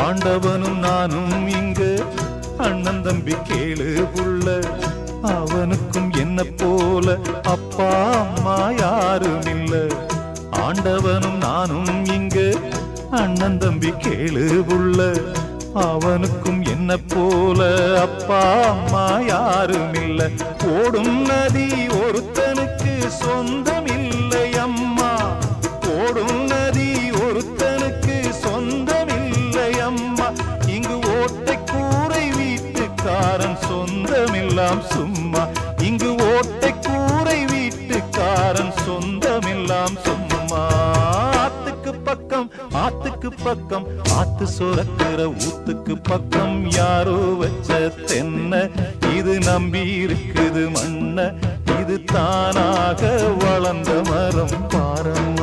ஆண்டவனும் நானும் இங்கு அண்ணன் தம்பி கேளு புள்ள, அவனுக்கும் என்ன போல அப்பா அம்மா யாரும் இல்ல. ஆண்டவனும் நானும் இங்கு அண்ணன் தம்பி கேளு புள்ள, அவனுக்கும் என்ன போல அப்பா அம்மா யாரும் இல்ல. ஓடும் நதி ஒருத்தனுக்கு சொந்தம் இல்லை அம்மா, ஓடும் நதி ஒருத்தனுக்கு சொந்தம் இல்லை அம்மா. இங்கு ஓட்டை கூரை வீட்டுக்காரன் சொந்தமெல்லாம் சும்மா, இங்கு ஓட்டை கூரை வீட்டுக்காரன் சொந்தமெல்லாம் சும்மா. ஆத்துக்கு பக்கம் ஆத்துக்கு பக்கம் ஆத்து சுரக்கிற ஊத்துக்கு பக்கம் யாரோ வச்ச தென்ன, இது நம்பி இருக்குது மண்ண, இது தானாக வளர்ந்த மரம் பாரம்.